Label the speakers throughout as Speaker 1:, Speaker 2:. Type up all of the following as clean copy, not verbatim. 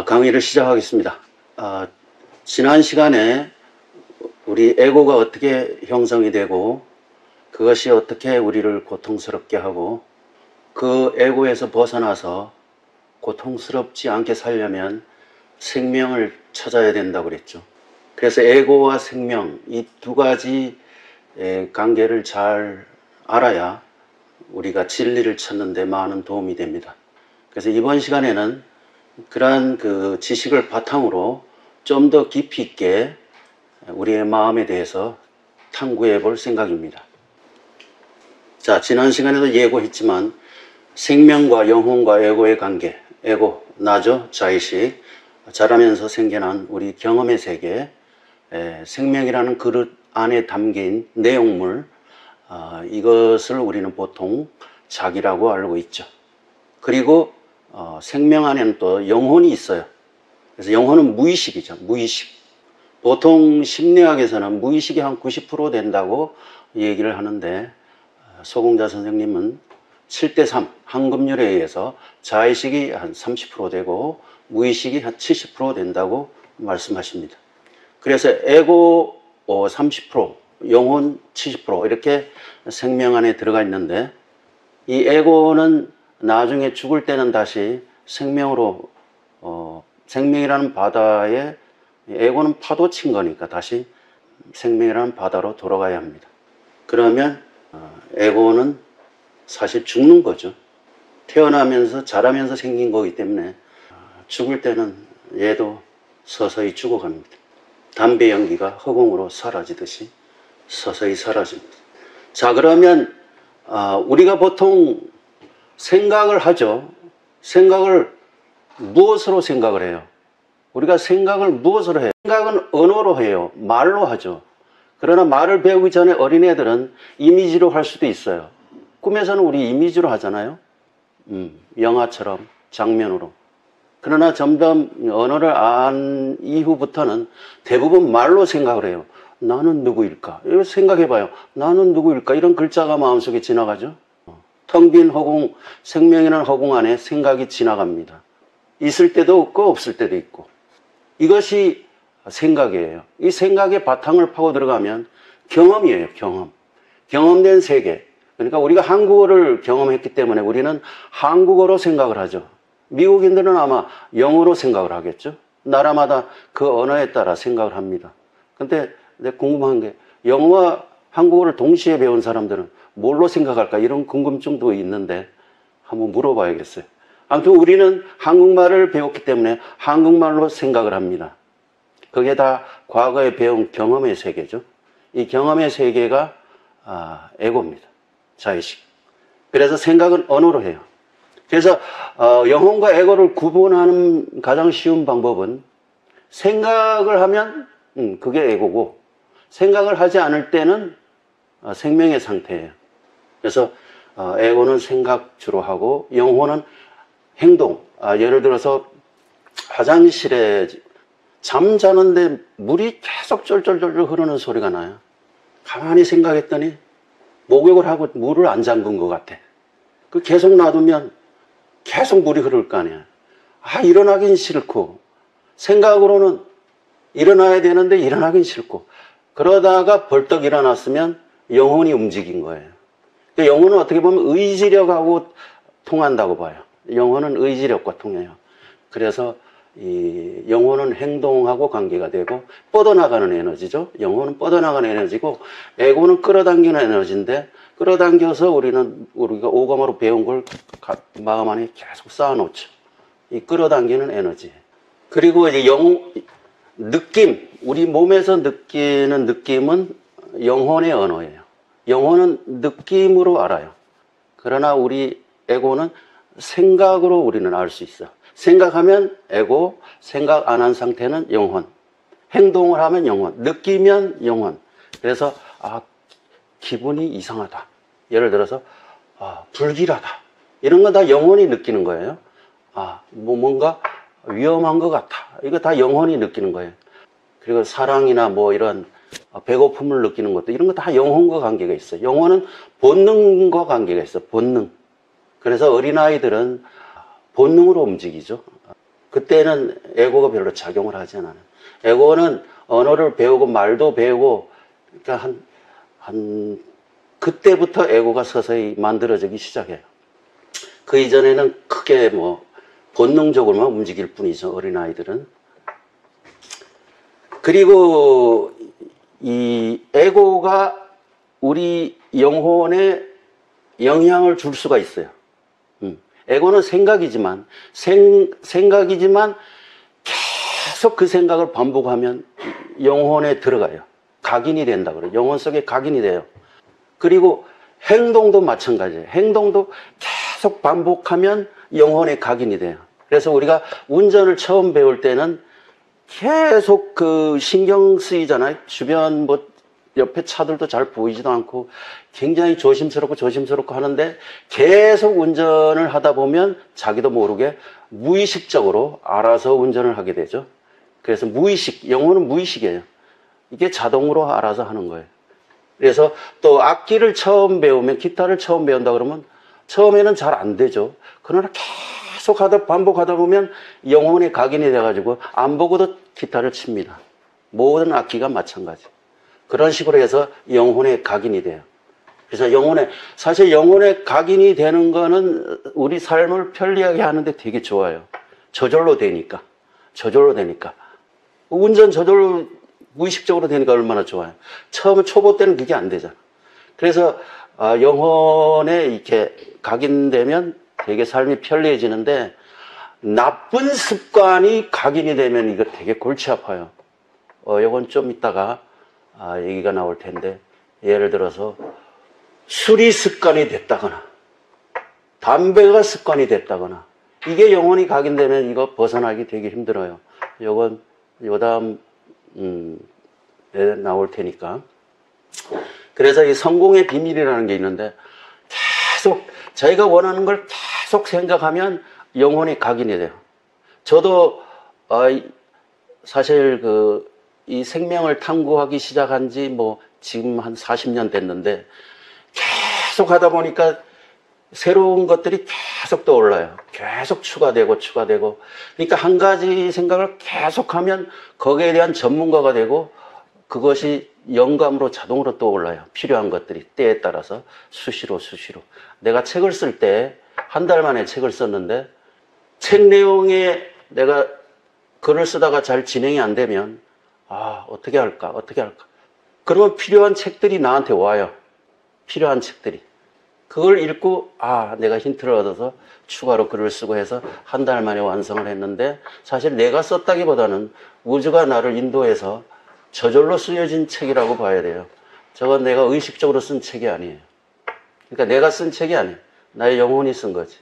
Speaker 1: 강의를 시작하겠습니다. 지난 시간에 우리 에고가 어떻게 형성이 되고 그것이 어떻게 우리를 고통스럽게 하고 그 에고에서 벗어나서 고통스럽지 않게 살려면 생명을 찾아야 된다고 그랬죠. 그래서 에고와 생명, 이 두 가지 관계를 잘 알아야 우리가 진리를 찾는 데 많은 도움이 됩니다. 그래서 이번 시간에는 그러한 그 지식을 바탕으로 좀 더 깊이 있게 우리의 마음에 대해서 탐구해 볼 생각입니다. 자, 지난 시간에도 예고했지만 생명과 영혼과 에고의 관계, 에고, 나죠, 자의식, 자라면서 생겨난 우리 경험의 세계, 생명이라는 그릇 안에 담긴 내용물, 이것을 우리는 보통 자기라고 알고 있죠. 그리고 생명 안에는 또 영혼이 있어요. 그래서 영혼은 무의식이죠. 무의식. 보통 심리학에서는 무의식이 한 90% 된다고 얘기를 하는데 소공자 선생님은 7대3 한금률에 의해서 자의식이 한 30% 되고 무의식이 한 70% 된다고 말씀하십니다. 그래서 에고 30%, 영혼 70% 이렇게 생명 안에 들어가 있는데 이 에고는 나중에 죽을 때는 다시 생명으로 생명이라는 바다에 에고는 파도 친 거니까 다시 생명이라는 바다로 돌아가야 합니다. 그러면 에고는 사실 죽는 거죠. 태어나면서 자라면서 생긴 거기 때문에 죽을 때는 얘도 서서히 죽어갑니다. 담배 연기가 허공으로 사라지듯이 서서히 사라집니다. 자, 그러면 우리가 보통 생각을 하죠. 생각을 무엇으로 생각을 해요? 우리가 생각을 무엇으로 해요? 생각은 언어로 해요. 말로 하죠. 그러나 말을 배우기 전에 어린애들은 이미지로 할 수도 있어요. 꿈에서는 우리 이미지로 하잖아요. 영화처럼 장면으로. 그러나 점점 언어를 안 이후부터는 대부분 말로 생각을 해요. 나는 누구일까? 이거 생각해봐요. 나는 누구일까? 이런 글자가 마음속에 지나가죠. 텅 빈 허공, 생명이라는 허공 안에 생각이 지나갑니다. 있을 때도 없고 없을 때도 있고. 이것이 생각이에요. 이 생각의 바탕을 파고 들어가면 경험이에요. 경험. 경험된 세계. 그러니까 우리가 한국어를 경험했기 때문에 우리는 한국어로 생각을 하죠. 미국인들은 아마 영어로 생각을 하겠죠. 나라마다 그 언어에 따라 생각을 합니다. 근데 내가 궁금한 게 영어와 한국어를 동시에 배운 사람들은 뭘로 생각할까? 이런 궁금증도 있는데 한번 물어봐야겠어요. 아무튼 우리는 한국말을 배웠기 때문에 한국말로 생각을 합니다. 그게 다 과거에 배운 경험의 세계죠. 이 경험의 세계가 에고입니다. 자의식. 그래서 생각은 언어로 해요. 그래서 영혼과 에고를 구분하는 가장 쉬운 방법은 생각을 하면 그게 에고고 생각을 하지 않을 때는 생명의 상태예요. 그래서 에고는 생각 주로 하고 영혼은 행동. 예를 들어서 화장실에 잠자는데 물이 계속 쫄쫄쫄 흐르는 소리가 나요. 가만히 생각했더니 목욕을 하고 물을 안 잠근 것 같아. 그 계속 놔두면 계속 물이 흐를 거 아니야. 일어나긴 싫고 생각으로는 일어나야 되는데 일어나긴 싫고 그러다가 벌떡 일어났으면 영혼이 움직인 거예요. 영혼은 어떻게 보면 의지력하고 통한다고 봐요. 영혼은 의지력과 통해요. 그래서 이 영혼은 행동하고 관계가 되고 뻗어나가는 에너지죠. 영혼은 뻗어나가는 에너지고 에고는 끌어당기는 에너지인데 끌어당겨서 우리가 오감으로 배운 걸 마음 안에 계속 쌓아놓죠. 이 끌어당기는 에너지. 그리고 이제 느낌, 우리 몸에서 느끼는 느낌은 영혼의 언어예요. 영혼은 느낌으로 알아요. 그러나 우리 에고는 생각으로 우리는 알 수 있어. 생각하면 에고, 생각 안 한 상태는 영혼. 행동을 하면 영혼, 느끼면 영혼. 그래서 기분이 이상하다. 예를 들어서 불길하다. 이런 건 다 영혼이 느끼는 거예요. 뭔가 위험한 것 같아. 이거 다 영혼이 느끼는 거예요. 그리고 사랑이나 뭐 이런 배고픔을 느끼는 것도 이런 거 다 영혼과 관계가 있어요. 영혼은 본능과 관계가 있어요. 본능. 그래서 어린아이들은 본능으로 움직이죠. 그때는 에고가 별로 작용을 하지 않아요. 에고는 언어를 배우고 말도 배우고, 그러니까 그때부터 에고가 서서히 만들어지기 시작해요. 그 이전에는 크게 뭐 본능적으로만 움직일 뿐이죠, 어린아이들은. 그리고 이 에고가 우리 영혼에 영향을 줄 수가 있어요. 에고는 생각이지만 계속 그 생각을 반복하면 영혼에 들어가요. 각인이 된다 그래요. 영혼 속에 각인이 돼요. 그리고 행동도 마찬가지예요. 행동도 계속 반복하면 영혼에 각인이 돼요. 그래서 우리가 운전을 처음 배울 때는 계속 그 신경 쓰이잖아요. 주변 뭐 옆에 차들도 잘 보이지도 않고 굉장히 조심스럽고 하는데 계속 운전을 하다 보면 자기도 모르게 무의식적으로 알아서 운전을 하게 되죠. 그래서 영혼은 무의식이에요. 이게 자동으로 알아서 하는 거예요. 그래서 또 악기를 처음 배우면, 기타를 처음 배운다 그러면 처음에는 잘 안 되죠. 그러나 계속 반복하다 보면 영혼이 각인이 돼가지고 안 보고도 기타를 칩니다. 모든 악기가 마찬가지. 그런 식으로 해서 영혼에 각인이 돼요. 그래서 사실 영혼에 각인이 되는 거는 우리 삶을 편리하게 하는데 되게 좋아요. 저절로 되니까. 운전 저절로 무의식적으로 되니까 얼마나 좋아요. 처음에 초보 때는 그게 안 되잖아. 그래서 영혼에 이렇게 각인되면 되게 삶이 편리해지는데, 나쁜 습관이 각인이 되면 이거 되게 골치 아파요. 이건 좀 이따가 얘기가 나올 텐데, 예를 들어서 술이 습관이 됐다거나 담배가 습관이 됐다거나, 이게 영혼이 각인되면 이거 벗어나기 되게 힘들어요. 이건 요다음 나올 테니까. 그래서 이 성공의 비밀이라는 게 있는데, 계속 자기가 원하는 걸 계속 생각하면 영혼이 각인이 돼요. 저도 사실 이 생명을 탐구하기 시작한 지 뭐 지금 한 40년 됐는데, 계속 하다 보니까 새로운 것들이 계속 떠올라요. 계속 추가되고. 그러니까 한 가지 생각을 계속하면 거기에 대한 전문가가 되고, 그것이 영감으로 자동으로 떠올라요. 필요한 것들이 때에 따라서 수시로. 내가 책을 쓸 때 한 달 만에 책을 썼는데, 책 내용에 내가 글을 쓰다가 잘 진행이 안 되면 어떻게 할까? 그러면 필요한 책들이 나한테 와요. 필요한 책들이. 그걸 읽고 내가 힌트를 얻어서 추가로 글을 쓰고 해서 한 달 만에 완성을 했는데, 사실 내가 썼다기보다는 우주가 나를 인도해서 저절로 쓰여진 책이라고 봐야 돼요. 저건 내가 의식적으로 쓴 책이 아니에요. 그러니까 내가 쓴 책이 아니에요. 나의 영혼이 쓴 거지.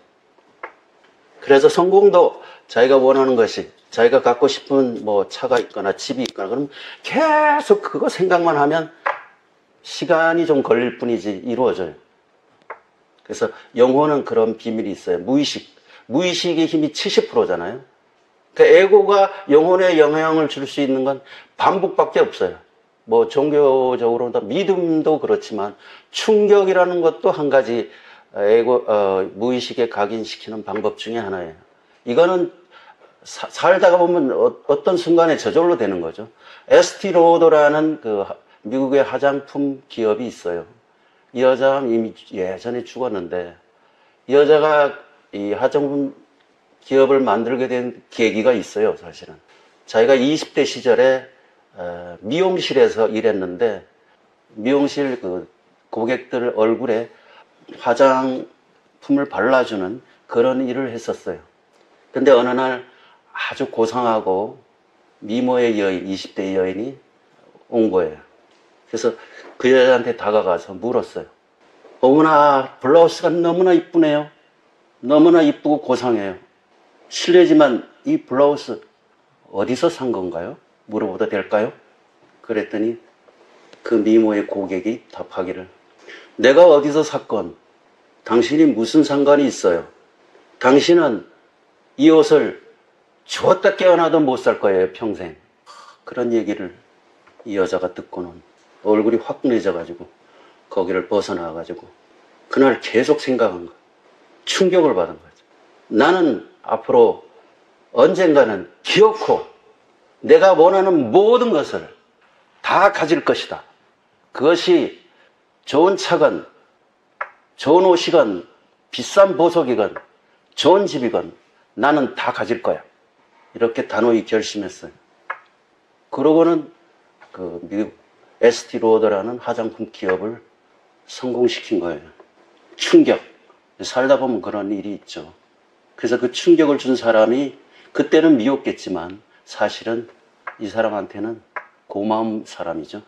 Speaker 1: 그래서 성공도 자기가 원하는 것이, 자기가 갖고 싶은 뭐 차가 있거나 집이 있거나 그러면 계속 그거 생각만 하면 시간이 좀 걸릴 뿐이지 이루어져요. 그래서 영혼은 그런 비밀이 있어요. 무의식의 힘이 70%잖아요. 그러니까 에고가 영혼에 영향을 줄 수 있는 건 반복밖에 없어요. 뭐 종교적으로 믿음도 그렇지만 충격이라는 것도 한 가지 무의식에 각인시키는 방법 중에 하나예요. 이거는 살다가 보면 어떤 순간에 저절로 되는 거죠. 에스티로더라는 미국의 화장품 기업이 있어요. 이 여자는 이미 예전에 죽었는데, 이 여자가 이 화장품 기업을 만들게 된 계기가 있어요, 사실은. 자기가 20대 시절에 미용실에서 일했는데, 미용실 고객들 얼굴에 화장품을 발라주는 그런 일을 했었어요. 근데 어느 날 아주 고상하고 미모의 여인, 20대 여인이 온 거예요. 그래서 그 여자한테 다가가서 물었어요. 어머나, 블라우스가 너무나 이쁘네요. 너무나 이쁘고 고상해요. 실례지만 이 블라우스 어디서 산 건가요? 물어봐도 될까요? 그랬더니 그 미모의 고객이 답하기를, 내가 어디서 샀건 당신이 무슨 상관이 있어요. 당신은 이 옷을 죽었다 깨어나도 못 살 거예요, 평생. 그런 얘기를 이 여자가 듣고는 얼굴이 확 내져가지고 거기를 벗어나가지고 그날 계속 생각한 거예요. 충격을 받은 거죠. 나는 앞으로 언젠가는 기어코 내가 원하는 모든 것을 다 가질 것이다. 그것이 좋은 차건, 좋은 옷이건, 비싼 보석이건, 좋은 집이건 나는 다 가질 거야. 이렇게 단호히 결심했어요. 그러고는 그 미국 에스티로더라는 화장품 기업을 성공시킨 거예요. 충격. 살다 보면 그런 일이 있죠. 그래서 그 충격을 준 사람이 그때는 미웠겠지만 사실은 이 사람한테는 고마운 사람이죠.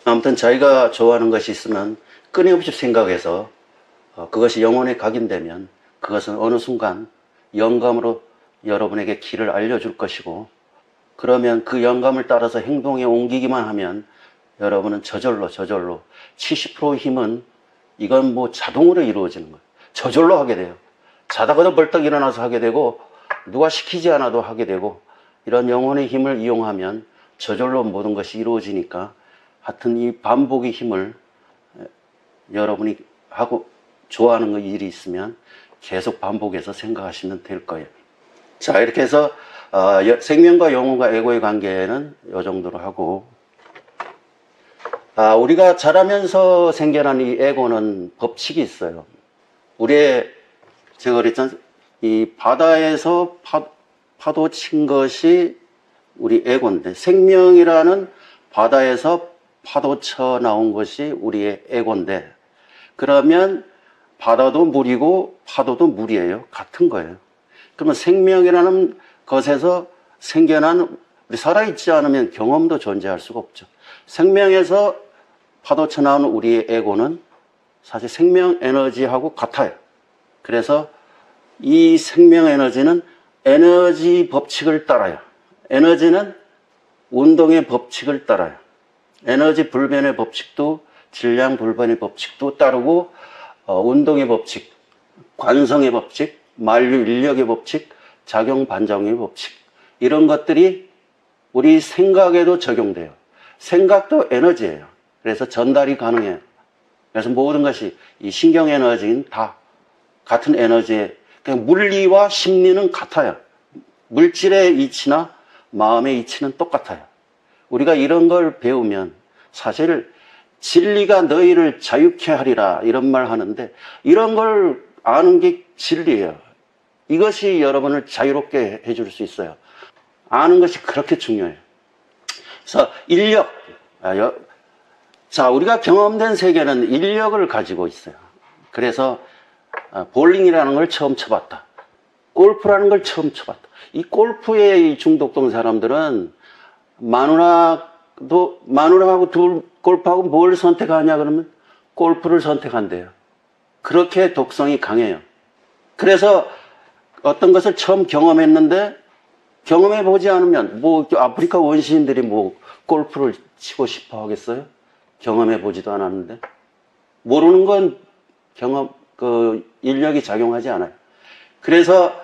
Speaker 1: 아무튼 자기가 좋아하는 것이 있으면 끊임없이 생각해서 그것이 영혼에 각인되면 그것은 어느 순간 영감으로 여러분에게 길을 알려줄 것이고, 그러면 그 영감을 따라서 행동에 옮기기만 하면 여러분은 저절로 70% 힘은 이건 뭐 자동으로 이루어지는 거예요. 저절로 하게 돼요. 자다가도 벌떡 일어나서 하게 되고 누가 시키지 않아도 하게 되고, 이런 영혼의 힘을 이용하면 저절로 모든 것이 이루어지니까 하여튼 이 반복의 힘을 여러분이 하고 좋아하는 일이 있으면 계속 반복해서 생각하시면 될 거예요. 자, 이렇게 해서 생명과 영혼과 에고의 관계는 이 정도로 하고, 우리가 자라면서 생겨난 이 에고는 법칙이 있어요. 제가 그랬잖아요. 이 바다에서 파도 친 것이 우리 에고인데, 생명이라는 바다에서 파도 쳐 나온 것이 우리의 에고인데, 그러면 바다도 물이고 파도도 물이에요. 같은 거예요. 그러면 생명이라는 것에서 생겨난, 우리 살아있지 않으면 경험도 존재할 수가 없죠. 생명에서 파도 쳐 나온 우리의 에고는 사실 생명 에너지하고 같아요. 그래서 이 생명 에너지는 에너지 법칙을 따라요. 에너지는 운동의 법칙을 따라요. 에너지 불변의 법칙도 질량 불변의 법칙도 따르고, 운동의 법칙, 관성의 법칙, 만류 인력의 법칙, 작용 반작용의 법칙, 이런 것들이 우리 생각에도 적용돼요. 생각도 에너지예요. 그래서 전달이 가능해요. 그래서 모든 것이 이 신경 에너지는 다 같은 에너지에, 그러니까 물리와 심리는 같아요. 물질의 이치나 마음의 이치는 똑같아요. 우리가 이런 걸 배우면 사실 진리가 너희를 자유케 하리라 이런 말 하는데, 이런 걸 아는 게 진리예요. 이것이 여러분을 자유롭게 해줄 수 있어요. 아는 것이 그렇게 중요해요. 그래서 인력, 우리가 경험된 세계는 인력을 가지고 있어요. 그래서 볼링이라는 걸 처음 쳐봤다, 골프라는 걸 처음 쳐봤다. 이 골프에 중독된 사람들은 마누라하고 골프하고 뭘 선택하냐 그러면 골프를 선택한대요. 그렇게 독성이 강해요. 그래서 어떤 것을 처음 경험했는데, 경험해 보지 않으면, 아프리카 원시인들이 골프를 치고 싶어 하겠어요? 경험해 보지도 않았는데. 모르는 건 인력이 작용하지 않아요. 그래서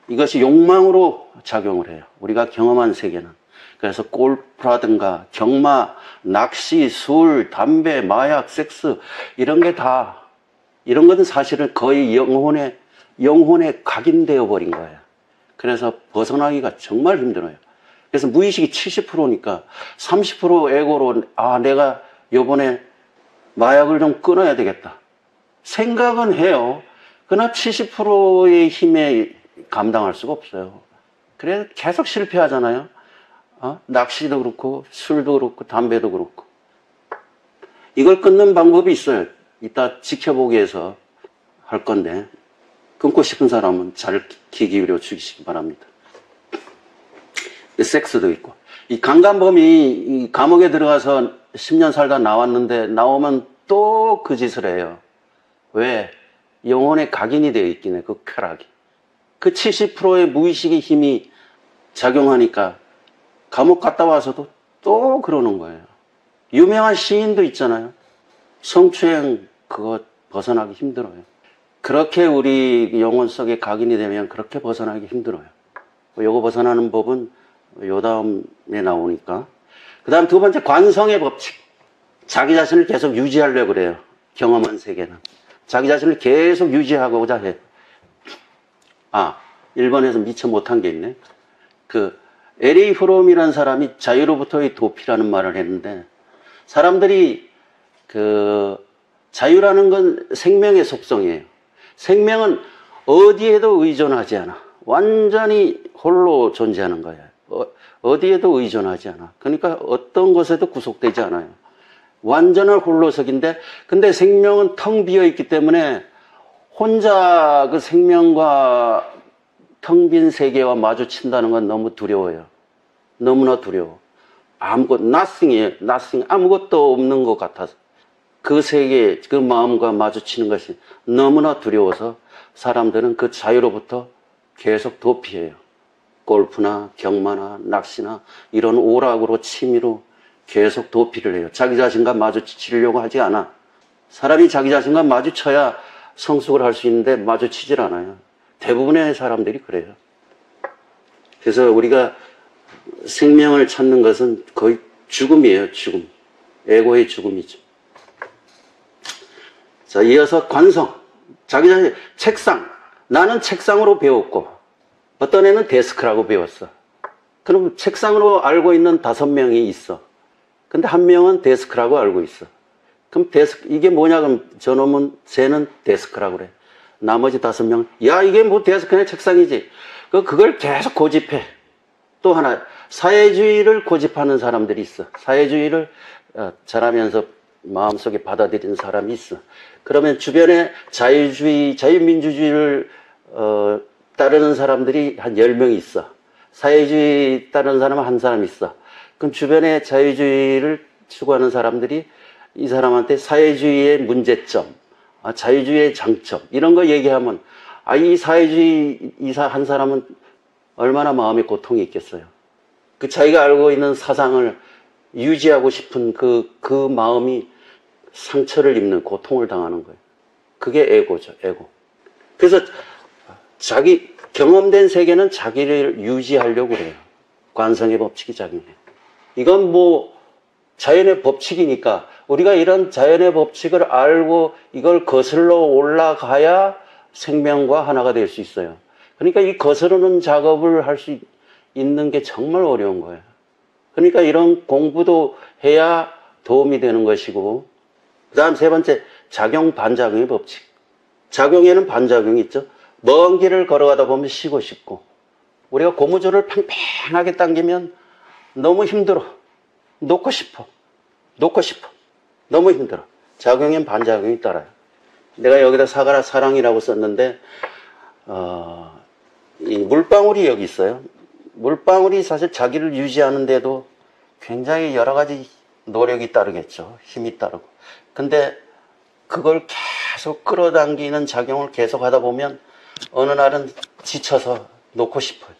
Speaker 1: 이것이 욕망으로 작용을 해요. 우리가 경험한 세계는. 그래서 골프라든가 경마, 낚시, 술, 담배, 마약, 섹스, 이런 것은 사실은 거의 영혼에 각인되어 버린 거예요. 그래서 벗어나기가 정말 힘들어요. 그래서 무의식이 70%니까 30% 에고로, 내가 요번에 마약을 좀 끊어야 되겠다 생각은 해요. 그러나 70%의 힘에 감당할 수가 없어요. 그래서 계속 실패하잖아요. 낚시도 그렇고 술도 그렇고 담배도 그렇고. 이걸 끊는 방법이 있어요. 이따 지켜보기 위해서 할 건데, 끊고 싶은 사람은 잘 귀 기울여 주시기 바랍니다. 섹스도 있고, 이 강간범이 이 감옥에 들어가서 10년 살다 나왔는데, 나오면 또 그 짓을 해요. 왜? 영혼에 각인이 되어 있긴 해, 그 쾌락이. 그 70%의 무의식의 힘이 작용하니까 감옥 갔다 와서도 또 그러는 거예요. 유명한 시인도 있잖아요. 성추행, 그거 벗어나기 힘들어요. 그렇게 우리 영혼 속에 각인이 되면 그렇게 벗어나기 힘들어요. 요거 벗어나는 법은 요 다음에 나오니까. 그 다음 두 번째, 관성의 법칙. 자기 자신을 계속 유지하려고 그래요. 경험한 세계는. 자기 자신을 계속 유지하고자 해요. 일본에서 미처 못한 게 있네. 그 L.A. 프롬이라는 사람이 자유로부터의 도피라는 말을 했는데, 사람들이 그 자유라는 건 생명의 속성이에요. 생명은 어디에도 의존하지 않아. 완전히 홀로 존재하는 거예요. 어디에도 의존하지 않아. 그러니까 어떤 것에도 구속되지 않아요. 완전한 홀로석인데, 근데 생명은 텅 비어 있기 때문에 혼자 그 생명과 텅 빈 세계와 마주친다는 건 너무 두려워요. 너무나 두려워. 아무것도, nothing이에요. nothing. 아무것도 없는 것 같아서. 그 세계, 그 마음과 마주치는 것이 너무나 두려워서 사람들은 그 자유로부터 계속 도피해요. 골프나 경마나 낚시나 이런 오락으로 취미로 계속 도피를 해요. 자기 자신과 마주치려고 하지 않아. 사람이 자기 자신과 마주쳐야 성숙을 할 수 있는데 마주치질 않아요. 대부분의 사람들이 그래요. 그래서 우리가 생명을 찾는 것은 거의 죽음이에요. 죽음. 에고의 죽음이죠. 자, 이어서 관성. 자기 자신, 책상. 나는 책상으로 배웠고, 어떤 애는 데스크라고 배웠어. 그럼 책상으로 알고 있는 5명이 있어. 근데 한 명은 데스크라고 알고 있어. 그럼 데스크, 이게 뭐냐? 그럼 저놈은, 쟤는 데스크라고 그래. 나머지 5명은, 야, 이게 뭐 데스크냐? 책상이지. 그걸 계속 고집해. 또 하나, 사회주의를 고집하는 사람들이 있어. 사회주의를 잘하면서 마음속에 받아들이는 사람이 있어. 그러면 주변에 자유주의, 자유민주주의를 따르는 사람들이 한 10명 있어. 사회주의 따르는 사람은 한 사람 있어. 그럼 주변에 자유주의를 추구하는 사람들이 이 사람한테 사회주의의 문제점, 자유주의의 장점, 이런 거 얘기하면, 이 사회주의 한 사람은 얼마나 마음에 고통이 있겠어요. 그 자기가 알고 있는 사상을 유지하고 싶은 그 마음이 상처를 입는, 고통을 당하는 거예요. 그게 에고죠, 에고. 그래서 자기 경험된 세계는 자기를 유지하려고 그래요. 관성의 법칙이 작용해요. 이건 뭐 자연의 법칙이니까 우리가 이런 자연의 법칙을 알고 이걸 거슬러 올라가야 생명과 하나가 될 수 있어요. 그러니까 이 거스르는 작업을 할 수 있는 게 정말 어려운 거예요. 그러니까 이런 공부도 해야 도움이 되는 것이고, 그 다음 세 번째, 작용 반작용의 법칙. 작용에는 반작용이 있죠. 먼 길을 걸어가다 보면 쉬고 싶고, 우리가 고무줄을 팽팽하게 당기면 너무 힘들어. 놓고 싶어. 너무 힘들어. 작용엔 반작용이 따라요. 내가 여기다 사가라 사랑이라고 썼는데, 이 물방울이 여기 있어요. 물방울이 사실 자기를 유지하는데도 굉장히 여러 가지 노력이 따르겠죠. 힘이 따르고. 근데 그걸 계속 끌어당기는 작용을 계속 하다 보면 어느 날은 지쳐서 놓고 싶어요.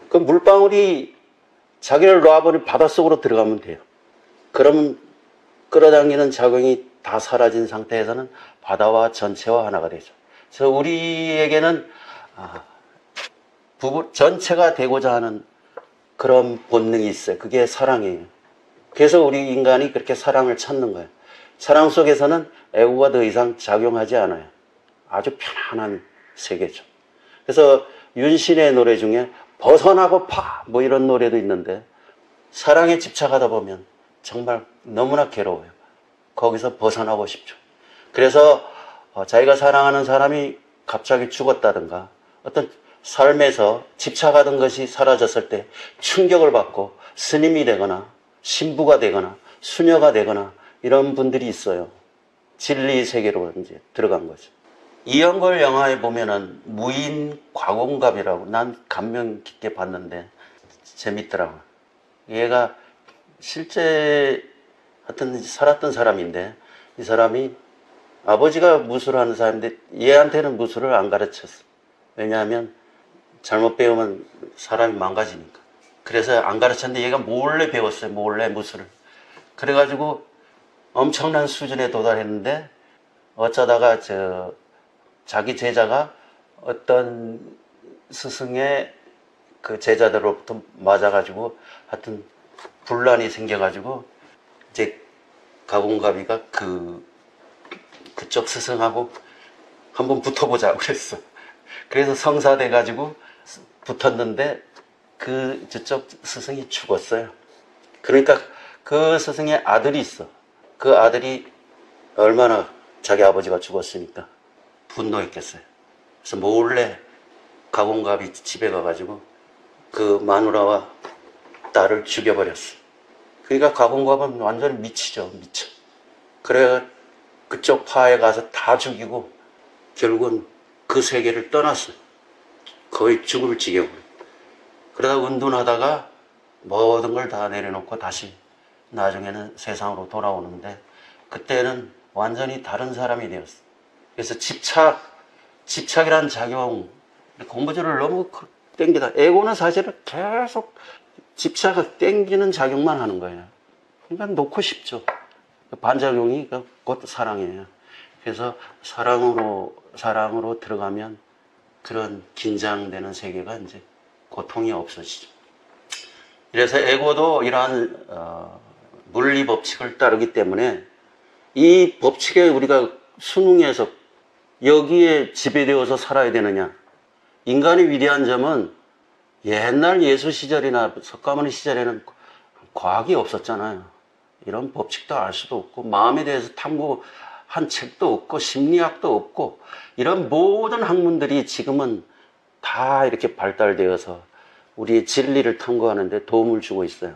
Speaker 1: 그 물방울이 자기를 놔버리면 바닷속으로 들어가면 돼요. 그러면 끌어당기는 작용이 다 사라진 상태에서는 바다와 전체와 하나가 되죠. 그래서 우리에게는 부부 전체가 되고자 하는 그런 본능이 있어요. 그게 사랑이에요. 그래서 우리 인간이 그렇게 사랑을 찾는 거예요. 사랑 속에서는 애고가 더 이상 작용하지 않아요. 아주 편안한 세계죠. 그래서 윤신의 노래 중에 벗어나고 파 뭐 이런 노래도 있는데, 사랑에 집착하다 보면 정말 너무나 괴로워요. 거기서 벗어나고 싶죠. 그래서 자기가 사랑하는 사람이 갑자기 죽었다든가 어떤 삶에서 집착하던 것이 사라졌을 때 충격을 받고 스님이 되거나 신부가 되거나 수녀가 되거나 이런 분들이 있어요. 진리 세계로 이제 들어간 거죠. 이영걸 영화에 보면은 무인 과공갑이라고, 난 감명 깊게 봤는데 재밌더라고요. 얘가 실제 하여튼 살았던 사람인데, 이 사람이 아버지가 무술하는 사람인데 얘한테는 무술을 안 가르쳤어. 왜냐하면 잘못 배우면 사람이 망가지니까. 그래서 안 가르쳤는데 얘가 몰래 배웠어요. 몰래 무술을. 그래가지고 엄청난 수준에 도달했는데, 어쩌다가 자기 제자가 어떤 스승의 그 제자들로부터 맞아가지고 하여튼 분란이 생겨가지고 이제 가공가비가 그쪽 스승하고 한번 붙어보자고 그랬어. 그래서 성사돼가지고 붙었는데 저쪽 스승이 죽었어요. 그러니까 그 스승의 아들이 있어. 그 아들이 얼마나 자기 아버지가 죽었으니까 분노했겠어요. 그래서 몰래 가공갑이 집에 가가지고 그 마누라와 딸을 죽여버렸어. 그러니까 가공갑은 완전히 미치죠. 미쳐. 그래 그쪽 파에 가서 다 죽이고 결국은 그 세계를 떠났어요. 거의 죽을 지경으로. 그러다 은둔하다가 모든 걸 다 내려놓고 다시 나중에는 세상으로 돌아오는데 그때는 완전히 다른 사람이 되었어. 그래서 집착이라는 작용, 공부주를 너무 땡기다. 에고는 사실은 계속 집착을 땡기는 작용만 하는 거예요. 그러니까 놓고 싶죠. 반작용이 곧 사랑이에요. 그래서 사랑으로 들어가면 그런 긴장되는 세계가 이제 고통이 없어지죠. 그래서 에고도 이러한 물리 법칙을 따르기 때문에 이 법칙에 우리가 순응해서 여기에 지배되어서 살아야 되느냐. 인간의 위대한 점은 옛날 예수 시절이나 석가모니 시절에는 과학이 없었잖아요. 이런 법칙도 알 수도 없고 마음에 대해서 탐구한 책도 없고 심리학도 없고 이런 모든 학문들이 지금은 다 이렇게 발달되어서 우리의 진리를 탐구하는 데 도움을 주고 있어요.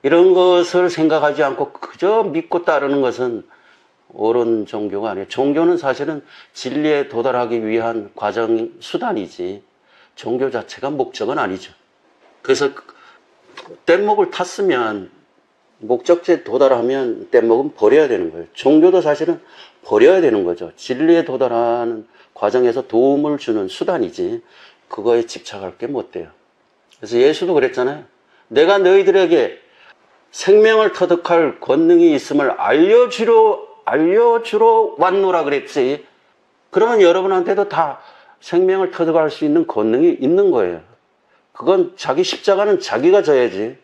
Speaker 1: 이런 것을 생각하지 않고 그저 믿고 따르는 것은 옳은 종교가 아니에요. 종교는 사실은 진리에 도달하기 위한 수단이지 종교 자체가 목적은 아니죠. 그래서 뗏목을 탔으면 목적지에 도달하면 뗏목은 버려야 되는 거예요. 종교도 사실은 버려야 되는 거죠. 진리에 도달하는 과정에서 도움을 주는 수단이지 그거에 집착할 게 못 돼요. 그래서 예수도 그랬잖아요. 내가 너희들에게 생명을 터득할 권능이 있음을 알려주러 왔노라 그랬지. 그러면 여러분한테도 다 생명을 터득할 수 있는 권능이 있는 거예요. 그건 자기 십자가는 자기가 져야지.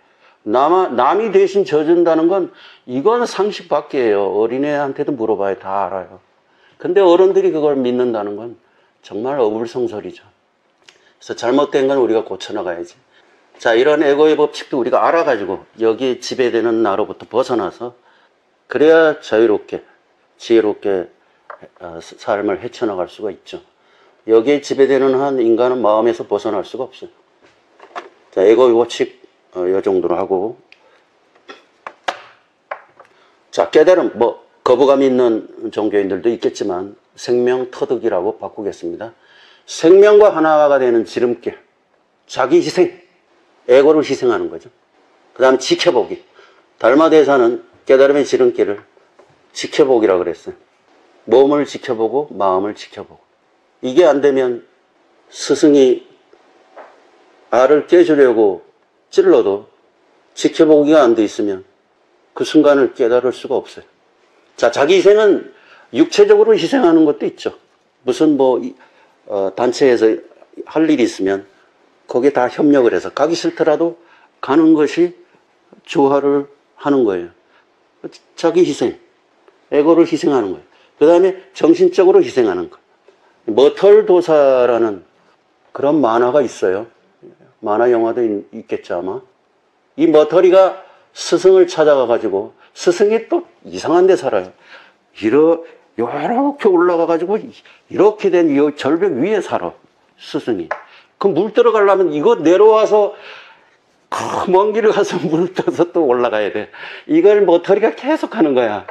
Speaker 1: 남이 대신 져준다는 건 이건 상식 밖이에요. 어린애한테도 물어봐야 다 알아요. 근데 어른들이 그걸 믿는다는 건 정말 어불성설이죠. 그래서 잘못된 건 우리가 고쳐나가야지. 자, 이런 에고의 법칙도 우리가 알아가지고 여기에 지배되는 나로부터 벗어나서 그래야 자유롭게 지혜롭게 삶을 헤쳐나갈 수가 있죠. 여기에 지배되는 한 인간은 마음에서 벗어날 수가 없어요. 자, 에고의 법칙 이 정도로 하고, 자, 깨달음, 거부감 있는 종교인들도 있겠지만 생명 터득이라고 바꾸겠습니다. 생명과 하나가 되는 지름길, 자기 희생, 에고를 희생하는 거죠. 그 다음에 지켜보기. 달마대사는 깨달음의 지름길을 지켜보기라고 그랬어요. 몸을 지켜보고 마음을 지켜보고. 이게 안 되면 스승이 알을 깨주려고 찔러도 지켜보기가 안 돼 있으면 그 순간을 깨달을 수가 없어요. 자, 자기 희생은 육체적으로 희생하는 것도 있죠. 무슨 단체에서 할 일이 있으면 거기에 다 협력을 해서 가기 싫더라도 가는 것이 조화를 하는 거예요. 자기 희생, 에고를 희생하는 거예요. 그 다음에 정신적으로 희생하는 거. 머털도사라는 그런 만화가 있어요. 만화 영화도 있겠죠 아마. 이 머털이가 스승을 찾아가가지고 스승이 또 이상한 데 살아요. 이렇게 올라가가지고 이렇게 된 이 절벽 위에 살아 스승이. 그 물 들어가려면 이거 내려와서 먼 길을 가서 물 떠서 또 올라가야 돼. 이걸 머털이가 계속 하는 거야.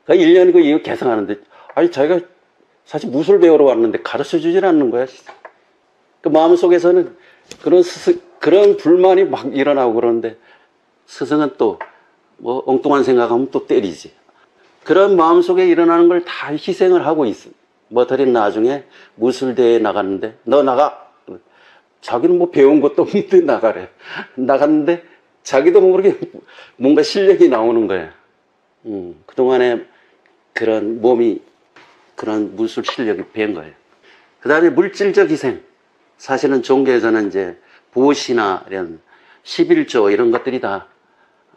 Speaker 1: 1년이고 이거 계속 하는데, 아니, 자기가 사실 무술 배우러 왔는데 가르쳐 주질 않는 거야. 그 마음속에서는 그런 불만이 막 일어나고 그러는데, 스승은 또, 엉뚱한 생각하면 또 때리지. 그런 마음속에 일어나는 걸 다 희생을 하고 있어. 머털이는 나중에 무술대회에 나갔는데, 너 나가! 자기는 배운 것도 없는데 나가래. 나갔는데 자기도 모르게 뭔가 실력이 나오는 거야. 그동안에 그런 몸이 그런 무술 실력이 배운 거예요. 그 다음에 물질적 희생. 사실은 종교에서는 이제 보시나 이런 11조 이런 것들이 다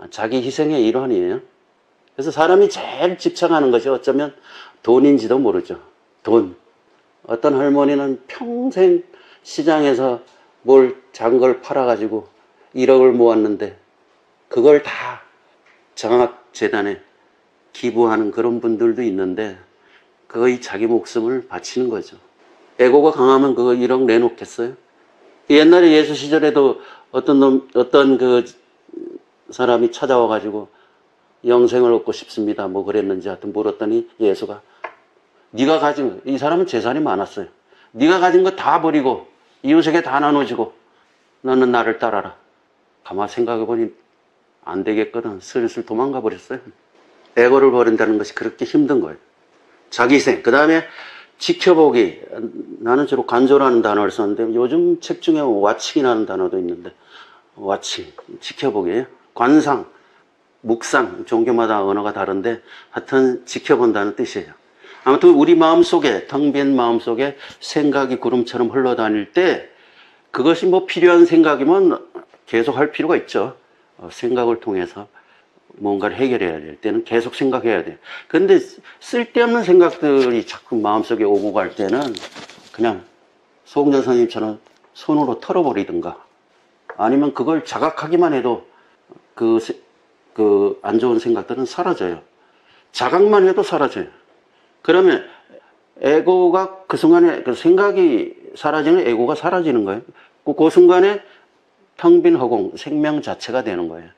Speaker 1: 자기 희생의 일환이에요. 그래서 사람이 제일 집착하는 것이 어쩌면 돈인지도 모르죠. 돈. 어떤 할머니는 평생 시장에서 뭘 작은 걸 팔아가지고 1억을 모았는데 그걸 다 정학재단에 기부하는 그런 분들도 있는데 거의 자기 목숨을 바치는 거죠. 에고가 강하면 그거 1억 내놓겠어요? 옛날에 예수 시절에도 어떤 그 사람이 찾아와가지고 영생을 얻고 싶습니다. 뭐 그랬는지 하여튼 물었더니 예수가 네가 가진 이 사람은 재산이 많았어요. 네가 가진 거 다 버리고 이웃에게 다 나눠주고 너는 나를 따라라. 가만 생각해보니 안 되겠거든. 슬슬 도망가 버렸어요. 에고를 버린다는 것이 그렇게 힘든 거예요. 자기생. 그 다음에 지켜보기. 나는 주로 간조라는 단어를 썼는데 요즘 책 중에 와칭이라는 단어도 있는데 와칭, 지켜보기예요. 관상, 묵상, 종교마다 언어가 다른데 하여튼 지켜본다는 뜻이에요. 아무튼 우리 마음속에, 텅 빈 마음속에 생각이 구름처럼 흘러다닐 때 그것이 뭐 필요한 생각이면 계속 할 필요가 있죠. 생각을 통해서 뭔가를 해결해야 될 때는 계속 생각해야 돼요. 그런데 쓸데없는 생각들이 자꾸 마음속에 오고 갈 때는 그냥 소홍전 선생님처럼 손으로 털어버리든가 아니면 그걸 자각하기만 해도 그 안 좋은 생각들은 사라져요. 자각만 해도 사라져요. 그러면 에고가 그 순간에 그 생각이 사라지는 에고가 사라지는 거예요. 그 순간에 텅 빈 허공, 생명 자체가 되는 거예요.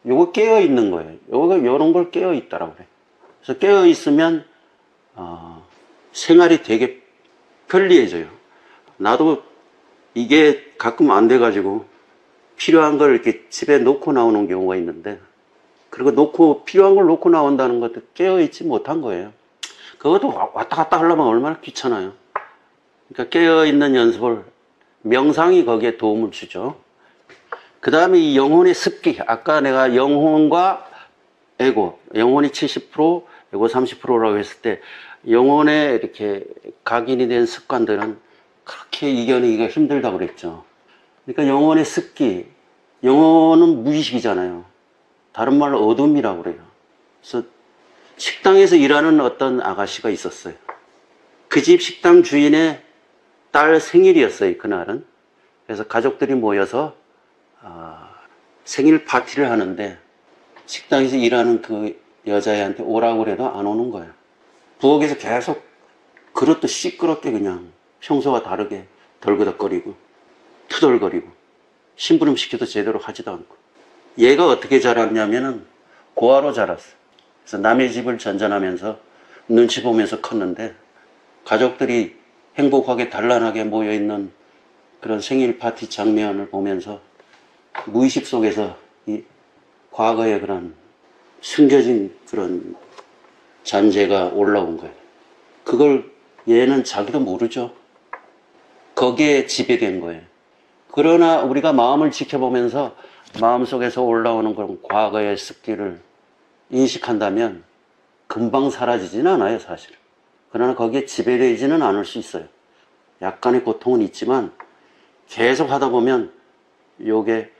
Speaker 1: 요거 깨어 있는 거예요. 요거 요런 걸 깨어 있다라고 그래요. 그래서 깨어 있으면 생활이 되게 편리해져요. 나도 이게 가끔 안 돼가지고 필요한 걸 이렇게 집에 놓고 나오는 경우가 있는데 그리고 필요한 걸 놓고 나온다는 것도 깨어 있지 못한 거예요. 그것도 왔다 갔다 하려면 얼마나 귀찮아요. 그러니까 깨어 있는 연습을 명상이 거기에 도움을 주죠. 그 다음에 이 영혼의 습기. 아까 내가 영혼과 에고, 영혼이 70%, 에고 30%라고 했을 때 영혼에 이렇게 각인이 된 습관들은 그렇게 이겨내기가 힘들다고 그랬죠. 그러니까 영혼의 습기, 영혼은 무의식이잖아요. 다른 말로 어둠이라고 그래요. 그래서 식당에서 일하는 어떤 아가씨가 있었어요. 그 집 식당 주인의 딸 생일이었어요, 그날은. 그래서 가족들이 모여서 생일 파티를 하는데 식당에서 일하는 그 여자애한테 오라고 그래도 안 오는 거예요. 부엌에서 계속 그릇도 시끄럽게 그냥 평소와 다르게 덜그덕거리고 투덜거리고 심부름 시켜도 제대로 하지도 않고. 얘가 어떻게 자랐냐면은 고아로 자랐어요. 그래서 남의 집을 전전하면서 눈치 보면서 컸는데 가족들이 행복하게 단란하게 모여있는 그런 생일 파티 장면을 보면서 무의식 속에서 이 과거의 그런 숨겨진 그런 잔재가 올라온 거예요. 그걸 얘는 자기도 모르죠. 거기에 지배된 거예요. 그러나 우리가 마음을 지켜보면서 마음속에서 올라오는 그런 과거의 습기를 인식한다면 금방 사라지지는 않아요, 사실. 그러나 거기에 지배되지는 않을 수 있어요. 약간의 고통은 있지만 계속 하다 보면 이게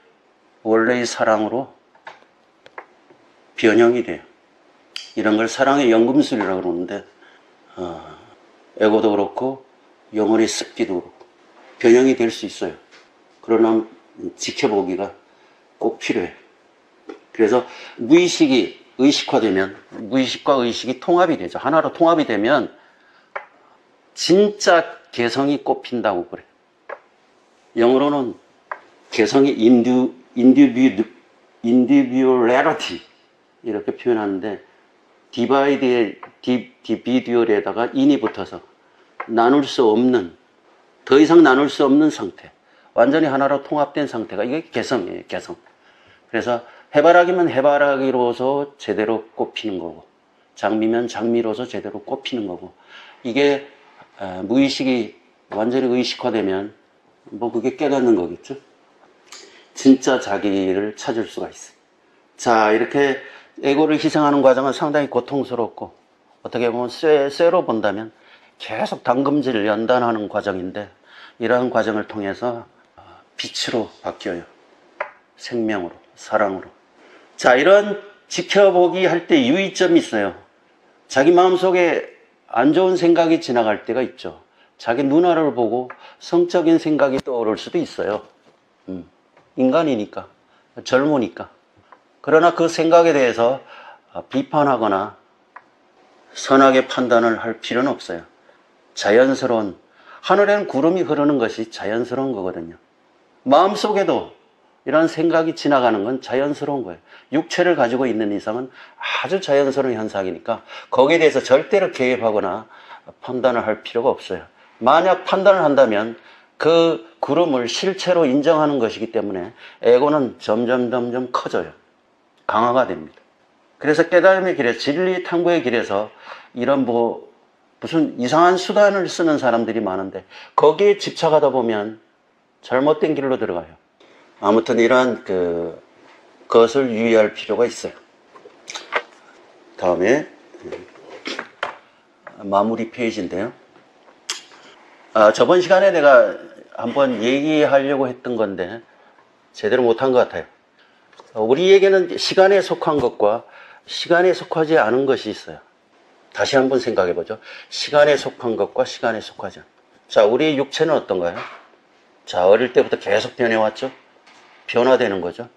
Speaker 1: 원래의 사랑으로 변형이 돼요. 이런 걸 사랑의 연금술이라고 그러는데 에고도 그렇고 영혼의 습기도 그렇고 변형이 될 수 있어요. 그러나 지켜보기가 꼭 필요해요. 그래서 무의식이 의식화되면 무의식과 의식이 통합이 되죠. 하나로 통합이 되면 진짜 개성이 꽃핀다고 그래요. 영어로는 개성이 individuality 이렇게 표현하는데 디비듀얼에다가 인이 붙어서 나눌 수 없는, 더 이상 나눌 수 없는 상태, 완전히 하나로 통합된 상태가 이게 개성이에요. 개성. 그래서 해바라기면 해바라기로서 제대로 꽃피는 거고 장미면 장미로서 제대로 꽃피는 거고 이게 무의식이 완전히 의식화되면 뭐 그게 깨닫는 거겠죠. 진짜 자기를 찾을 수가 있어요. 자, 이렇게 에고를 희생하는 과정은 상당히 고통스럽고 어떻게 보면 쇠로 본다면 계속 담금질 연단하는 과정인데 이러한 과정을 통해서 빛으로 바뀌어요. 생명으로, 사랑으로. 자, 이런 지켜보기 할 때 유의점이 있어요. 자기 마음속에 안 좋은 생각이 지나갈 때가 있죠. 자기 누나를 보고 성적인 생각이 떠오를 수도 있어요. 인간이니까, 젊으니까. 그러나 그 생각에 대해서 비판하거나 선하게 판단을 할 필요는 없어요. 자연스러운, 하늘에는 구름이 흐르는 것이 자연스러운 거거든요. 마음속에도 이런 생각이 지나가는 건 자연스러운 거예요. 육체를 가지고 있는 이상은 아주 자연스러운 현상이니까 거기에 대해서 절대로 개입하거나 판단을 할 필요가 없어요. 만약 판단을 한다면 그 구름을 실체로 인정하는 것이기 때문에 에고는 점점 커져요. 강화가 됩니다. 그래서 깨달음의 길에, 진리 탐구의 길에서 이런 무슨 이상한 수단을 쓰는 사람들이 많은데 거기에 집착하다 보면 잘못된 길로 들어가요. 아무튼 이러한 그것을 유의할 필요가 있어요. 다음에 마무리 페이지인데요. 저번 시간에 내가 한번 얘기하려고 했던 건데 제대로 못한 것 같아요. 우리에게는 시간에 속한 것과 시간에 속하지 않은 것이 있어요. 다시 한번 생각해 보죠. 시간에 속한 것과 시간에 속하지 않은 것. 자, 우리의 육체는 어떤가요? 자, 어릴 때부터 계속 변해왔죠? 변화되는 거죠.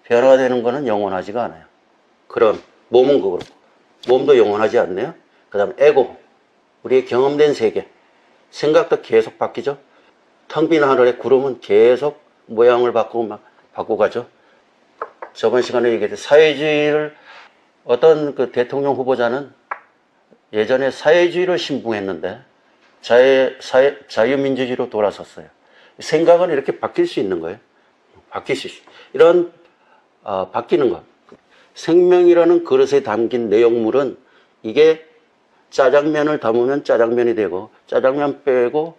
Speaker 1: 변화되는 거는 영원하지가 않아요. 그럼 몸은 그렇고, 몸도 영원하지 않네요. 그 다음에 에고, 우리의 경험된 세계, 생각도 계속 바뀌죠. 텅 빈 하늘의 구름은 계속 모양을 바꾸고 가죠. 저번 시간에 얘기했던 사회주의를, 어떤 그 대통령 후보자는 예전에 사회주의를 신봉했는데 자유민주주의로 돌아섰어요. 생각은 이렇게 바뀔 수 있는 거예요. 바뀔 수 있어요. 이런 바뀌는 것. 생명이라는 그릇에 담긴 내용물은 이게 짜장면을 담으면 짜장면이 되고 짜장면 빼고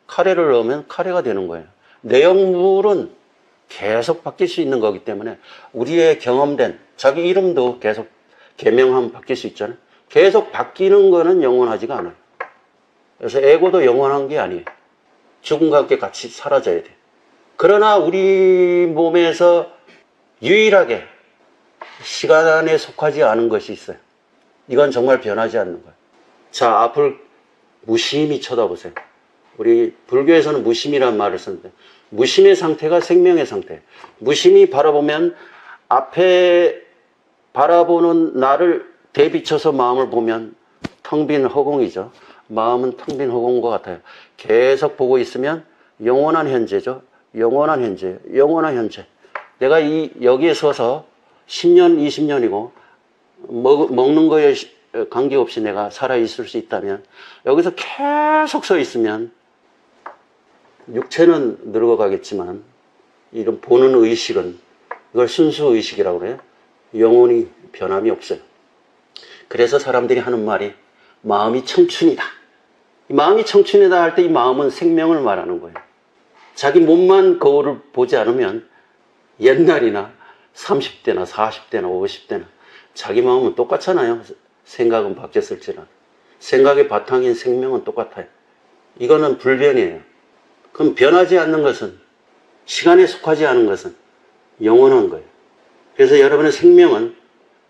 Speaker 1: 카레를 넣으면 카레가 되는 거예요. 내용물은 계속 바뀔 수 있는 거기 때문에 우리의 경험된 자기 이름도 계속 개명하면 바뀔 수 있잖아요. 계속 바뀌는 거는 영원하지가 않아요. 그래서 에고도 영원한 게 아니에요. 죽음과 함께 같이 사라져야 돼요. 그러나 우리 몸에서 유일하게 시간에 속하지 않은 것이 있어요. 이건 정말 변하지 않는 거예요. 자, 앞을 무심히 쳐다보세요. 우리 불교에서는 무심이라는 말을 쓰는데 무심의 상태가 생명의 상태예요. 무심히 바라보면 앞에 바라보는 나를 대비쳐서 마음을 보면 텅 빈 허공이죠. 마음은 텅 빈 허공과 같아요. 계속 보고 있으면 영원한 현재죠. 영원한 현재, 영원한 현재. 내가 여기에 서서 10년, 20년이고 먹는 거에 관계없이 내가 살아있을 수 있다면 여기서 계속 서 있으면 육체는 늙어가겠지만 이런 보는 의식은 이걸 순수 의식이라고 그래요. 영원히 변함이 없어요. 그래서 사람들이 하는 말이 마음이 청춘이다. 마음이 청춘이다 할 때 이 마음은 생명을 말하는 거예요. 자기 몸만 거울을 보지 않으면 옛날이나 30대나 40대나 50대나 자기 마음은 똑같잖아요. 생각은 바뀌었을지라도 생각의 바탕인 생명은 똑같아요. 이거는 불변이에요. 그럼 변하지 않는 것은, 시간에 속하지 않은 것은 영원한 거예요. 그래서 여러분의 생명은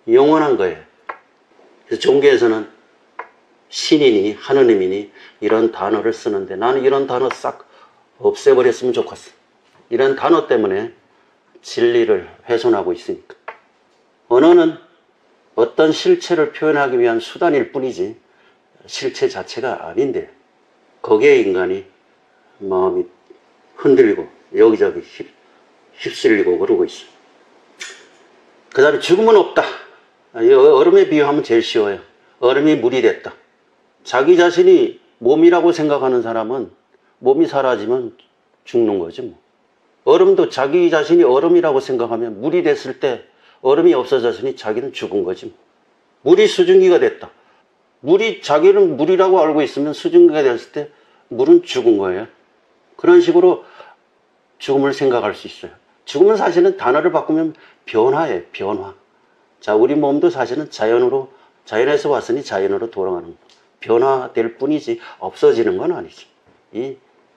Speaker 1: 영원한 거예요. 그래서 종교에서는 신이니 하느님이니 이런 단어를 쓰는데 나는 이런 단어 싹 없애버렸으면 좋겠어. 이런 단어 때문에 진리를 훼손하고 있으니까. 언어는 어떤 실체를 표현하기 위한 수단일 뿐이지 실체 자체가 아닌데 거기에 인간이 마음이 흔들리고 여기저기 휩쓸리고 그러고 있어요. 그 다음에 죽음은 없다. 얼음에 비유하면 제일 쉬워요. 얼음이 물이 됐다. 자기 자신이 몸이라고 생각하는 사람은 몸이 사라지면 죽는 거지 뭐. 얼음도 자기 자신이 얼음이라고 생각하면 물이 됐을 때 얼음이 없어졌으니 자기는 죽은 거지 뭐. 물이 수증기가 됐다. 물이 자기는 물이라고 알고 있으면 수증기가 됐을 때 물은 죽은 거예요. 그런 식으로 죽음을 생각할 수 있어요. 죽음은 사실은 단어를 바꾸면 변화예요. 변화. 자, 우리 몸도 사실은 자연에서 왔으니 자연으로 돌아가는 거. 변화될 뿐이지 없어지는 건 아니지. 이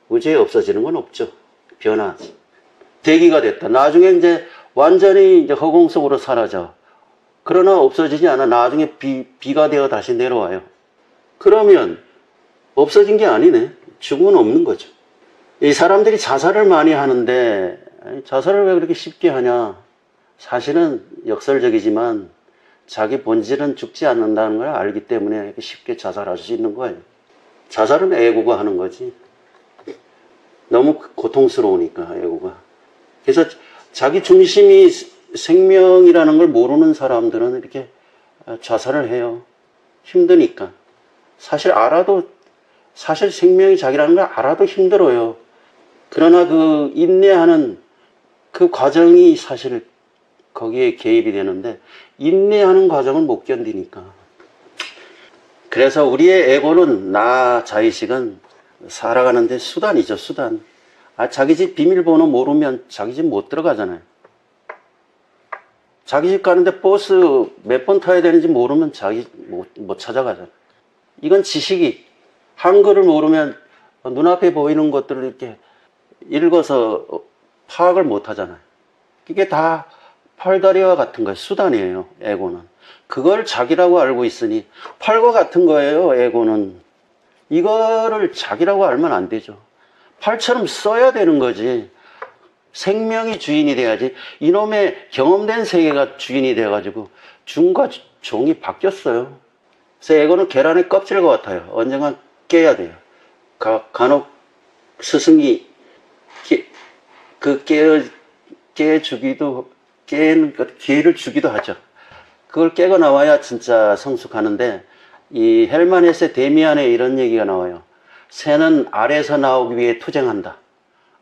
Speaker 1: 우주에 없어지는 건 없죠. 변화지. 대기가 됐다. 나중에 이제 완전히 이제 허공 속으로 사라져. 그러나 없어지지 않아. 나중에 비가 되어 다시 내려와요. 그러면 없어진 게 아니네. 죽음은 없는 거죠. 이 사람들이 자살을 많이 하는데 자살을 왜 그렇게 쉽게 하냐. 사실은 역설적이지만 자기 본질은 죽지 않는다는 걸 알기 때문에 이렇게 쉽게 자살할 수 있는 거예요. 자살은 에고가 하는 거지. 너무 고통스러우니까 에고가. 그래서 자기 중심이 생명이라는 걸 모르는 사람들은 이렇게 자살을 해요. 힘드니까. 사실 생명이 자기라는 걸 알아도 힘들어요. 그러나 그 인내하는 그 과정이 사실 거기에 개입이 되는데 인내하는 과정을 못 견디니까. 그래서 우리의 에고는 나 자의식은 살아가는데 수단이죠. 수단. 자기 집 비밀번호 모르면 자기 집 못 들어가잖아요. 자기 집 가는데 버스 몇 번 타야 되는지 모르면 자기 못 찾아가잖아요. 이건 지식이. 한글을 모르면 눈앞에 보이는 것들을 이렇게 읽어서 파악을 못 하잖아요. 이게 다 팔다리와 같은 거예요. 수단이에요. 에고는. 그걸 자기라고 알고 있으니 팔과 같은 거예요. 에고는. 이거를 자기라고 알면 안 되죠. 팔처럼 써야 되는 거지. 생명이 주인이 돼야지. 이놈의 경험된 세계가 주인이 돼가지고 중과 종이 바뀌었어요. 그래서 에고는 계란의 껍질과 같아요. 언젠가 깨야 돼요. 간혹 스승이 깨는 기회를 주기도 하죠. 그걸 깨고 나와야 진짜 성숙하는데, 이 헬만 헤세 데미안에 이런 얘기가 나와요. 새는 알에서 나오기 위해 투쟁한다.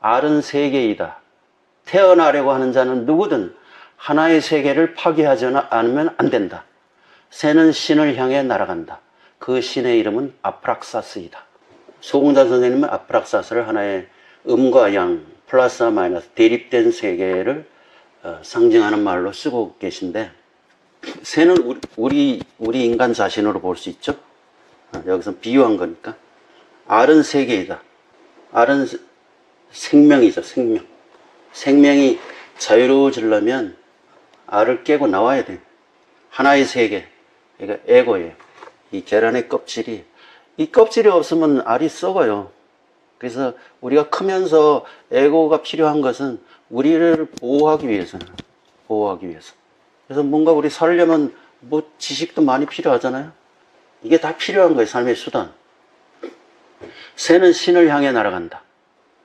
Speaker 1: 알은 세계이다. 태어나려고 하는 자는 누구든 하나의 세계를 파괴하지 않으면 안 된다. 새는 신을 향해 날아간다. 그 신의 이름은 아프락사스이다. 소공자 선생님은 아프락사스를 하나의 음과 양, 플러스와 마이너스, 대립된 세계를 상징하는 말로 쓰고 계신데, 새는 우리 인간 자신으로 볼 수 있죠. 여기서 비유한 거니까. 알은 세계이다. 알은 생명이죠. 생명. 생명이 자유로워지려면 알을 깨고 나와야 돼. 하나의 세계. 그러니까 에고예요. 이 계란의 껍질이. 이 껍질이 없으면 알이 썩어요. 그래서 우리가 크면서 에고가 필요한 것은 우리를 보호하기 위해서는. 보호하기 위해서. 그래서 뭔가 우리 살려면 뭐 지식도 많이 필요하잖아요. 이게 다 필요한 거예요. 삶의 수단. 새는 신을 향해 날아간다.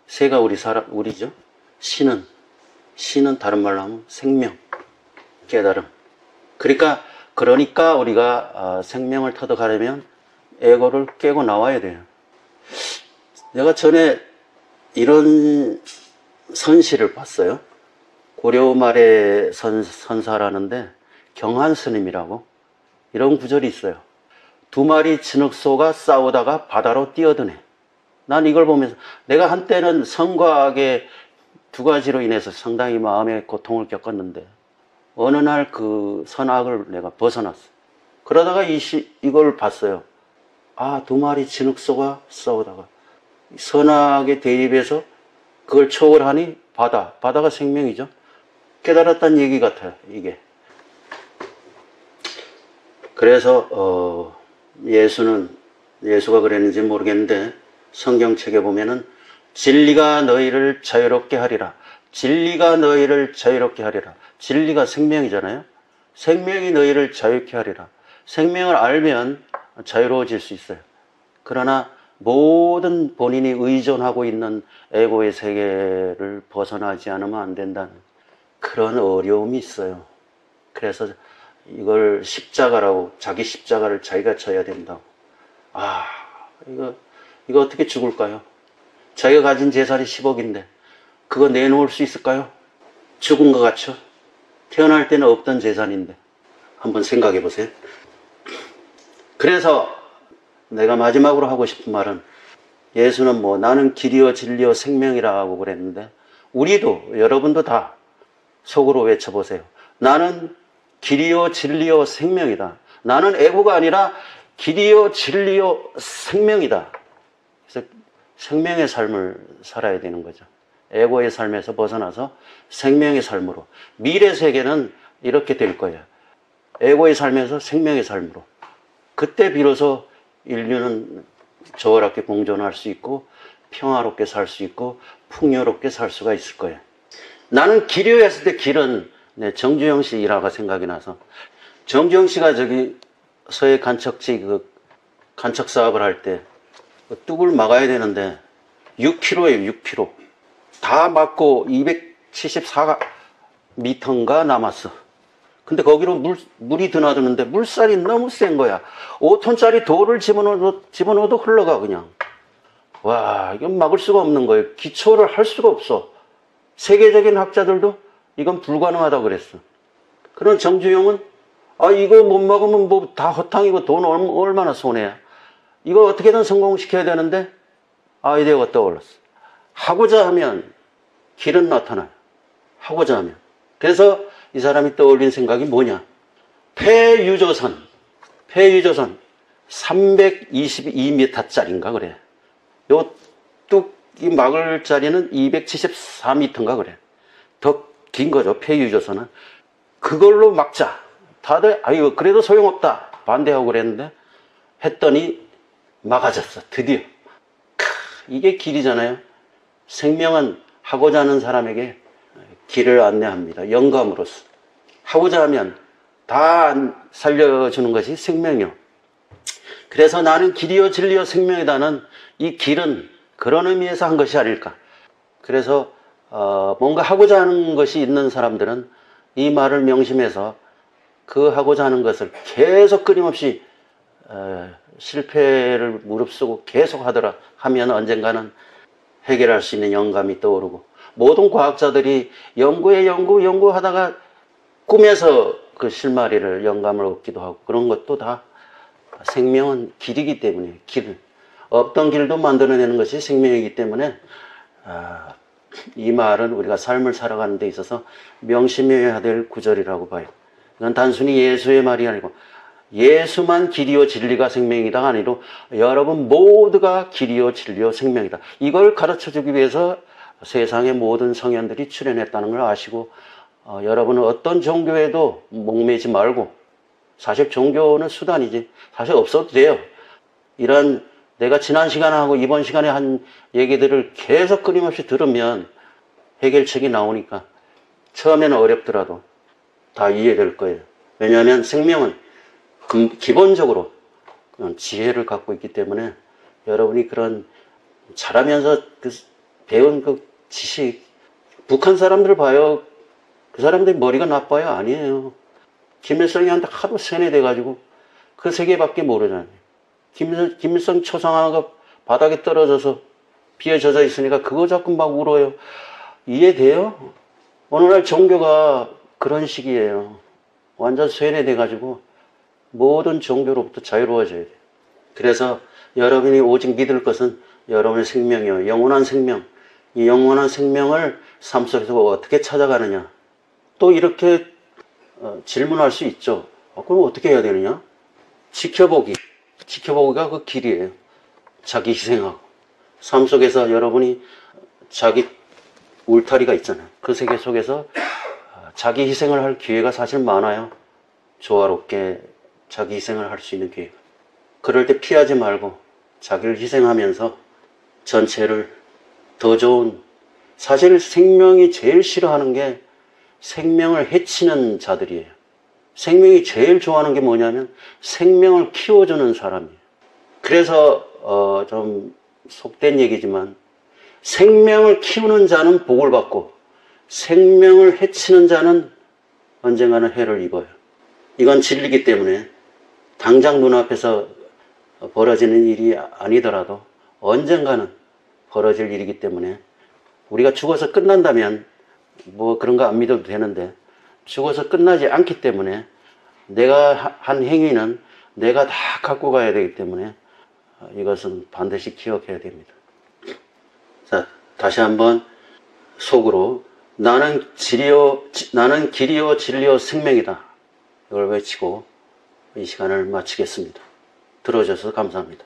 Speaker 1: 새가 우리죠. 신은 다른 말로 하면 생명, 깨달음. 그러니까 우리가 생명을 터득하려면 에고를 깨고 나와야 돼요. 내가 전에 이런 선시를 봤어요. 고려 말의 선사라는데 경한스님이라고 이런 구절이 있어요. 두 마리 진흙소가 싸우다가 바다로 뛰어드네. 난 이걸 보면서 내가 한때는 성과 악의 두 가지로 인해서 상당히 마음의 고통을 겪었는데 어느 날 그 선악을 내가 벗어났어. 그러다가 이걸 봤어요. 두 마리 진흙소가 싸우다가 선악의 대립에서 그걸 초월하니 바다가 생명이죠. 깨달았다는 얘기 같아요, 이게. 그래서 예수가 그랬는지 모르겠는데 성경책에 보면은 진리가 너희를 자유롭게 하리라. 진리가 너희를 자유롭게 하리라. 진리가 생명이잖아요. 생명이 너희를 자유롭게 하리라. 생명을 알면 자유로워질 수 있어요. 그러나 모든 본인이 의존하고 있는 에고의 세계를 벗어나지 않으면 안 된다는 그런 어려움이 있어요. 그래서 이걸 십자가라고, 자기 십자가를 자기가 져야 된다고. 이거 어떻게 죽을까요? 자기가 가진 재산이 10억인데 그거 내놓을 수 있을까요? 죽은 것 같죠? 태어날 때는 없던 재산인데 한번 생각해 보세요. 그래서 내가 마지막으로 하고 싶은 말은, 예수는 나는 길이요 진리요 생명이라고 그랬는데 우리도, 여러분도 다 속으로 외쳐보세요. 나는 길이요 진리요 생명이다. 나는 에고가 아니라 길이요 진리요 생명이다. 그래서 생명의 삶을 살아야 되는 거죠. 에고의 삶에서 벗어나서 생명의 삶으로. 미래 세계는 이렇게 될 거예요. 에고의 삶에서 생명의 삶으로. 그때 비로소 인류는 조화롭게 공존할 수 있고 평화롭게 살 수 있고 풍요롭게 살 수가 있을 거예요. 나는 길이요 했을 때 길은 정주영 씨 일화가 생각이 나서, 정주영 씨가 저기 서해 간척지 그 간척 사업을 할 때 뚝을 막아야 되는데 6km예요. 6km 다 막고 274m인가 남았어. 근데 거기로 물이 드나드는데 물살이 너무 센 거야. 5톤짜리 돌을 집어넣어도 흘러가 그냥. 와, 이건 막을 수가 없는 거예요. 기초를 할 수가 없어. 세계적인 학자들도 이건 불가능하다고 그랬어. 그런 정주영은 이거 못 막으면 뭐 다 허탕이고 돈 얼마나 손해야. 이거 어떻게든 성공시켜야 되는데 아이디어가 떠올랐어. 하고자 하면 길은 나타나요. 하고자 하면. 그래서 이 사람이 떠올린 생각이 뭐냐. 폐유조선 322m짜리인가 그래. 요 뚝이 막을 자리는 274m인가 그래. 더 긴 거죠. 폐유조선은. 그걸로 막자. 다들 그래도 소용없다 반대하고 그랬는데 했더니 막아졌어. 드디어. 이게 길이잖아요. 생명은 하고자 하는 사람에게 길을 안내합니다. 영감으로서. 하고자 하면 다 살려주는 것이 생명이요. 그래서 나는 길이요 진리요 생명이다는 이 길은 그런 의미에서 한 것이 아닐까. 그래서 뭔가 하고자 하는 것이 있는 사람들은 이 말을 명심해서 그 하고자 하는 것을 계속 끊임없이 실패를 무릅쓰고 계속 하면 언젠가는 해결할 수 있는 영감이 떠오르고, 모든 과학자들이 연구하다가 꿈에서 그 실마리를 영감을 얻기도 하고, 그런 것도 다 생명은 길이기 때문에, 없던 길도 만들어내는 것이 생명이기 때문에 이 말은 우리가 삶을 살아가는 데 있어서 명심해야 될 구절이라고 봐요. 이건 단순히 예수의 말이 아니고 예수만 길이요 진리가 생명이다가 아니로 여러분 모두가 길이요 진리요 생명이다. 이걸 가르쳐주기 위해서 세상의 모든 성현들이 출연했다는 걸 아시고 여러분은 어떤 종교에도 목매지 말고, 사실 종교는 수단이지 사실 없어도 돼요. 이런 내가 지난 시간에 하고 이번 시간에 한 얘기들을 계속 끊임없이 들으면 해결책이 나오니까 처음에는 어렵더라도 다 이해될 거예요. 왜냐하면 생명은 기본적으로 지혜를 갖고 있기 때문에 여러분이 그런 자라면서 배운 그 지식, 북한 사람들 봐요. 그 사람들이 머리가 나빠요? 아니에요. 김일성이한테 하도 세뇌돼가지고 그 세 개밖에 모르잖아요. 김일성 초상화가 바닥에 떨어져서 비에 젖어 있으니까 그거 자꾸 막 울어요. 이해돼요? 오늘날 종교가 그런 식이에요. 완전 세뇌돼가지고 모든 종교로부터 자유로워져야 돼요. 그래서 여러분이 오직 믿을 것은 여러분의 생명이요, 영원한 생명. 이 영원한 생명을 삶 속에서 어떻게 찾아가느냐. 또 이렇게 질문할 수 있죠. 그럼 어떻게 해야 되느냐? 지켜보기가 그 길이에요. 자기 희생하고. 삶 속에서 여러분이 자기 울타리가 있잖아요. 그 세계 속에서 자기 희생을 할 기회가 사실 많아요. 조화롭게 자기 희생을 할 수 있는 기회가. 그럴 때 피하지 말고 자기를 희생하면서 전체를 더 좋은, 사실 생명이 제일 싫어하는 게 생명을 해치는 자들이에요. 생명이 제일 좋아하는 게 뭐냐면 생명을 키워주는 사람이에요. 그래서 좀 속된 얘기지만 생명을 키우는 자는 복을 받고 생명을 해치는 자는 언젠가는 해를 입어요. 이건 진리이기 때문에 당장 눈앞에서 벌어지는 일이 아니더라도 언젠가는 벌어질 일이기 때문에 우리가 죽어서 끝난다면 뭐 그런 거 안 믿어도 되는데, 죽어서 끝나지 않기 때문에 내가 한 행위는 내가 다 갖고 가야 되기 때문에 이것은 반드시 기억해야 됩니다. 자, 다시 한번 속으로 나는 길이요 진리요 생명이다, 이걸 외치고 이 시간을 마치겠습니다. 들어주셔서 감사합니다.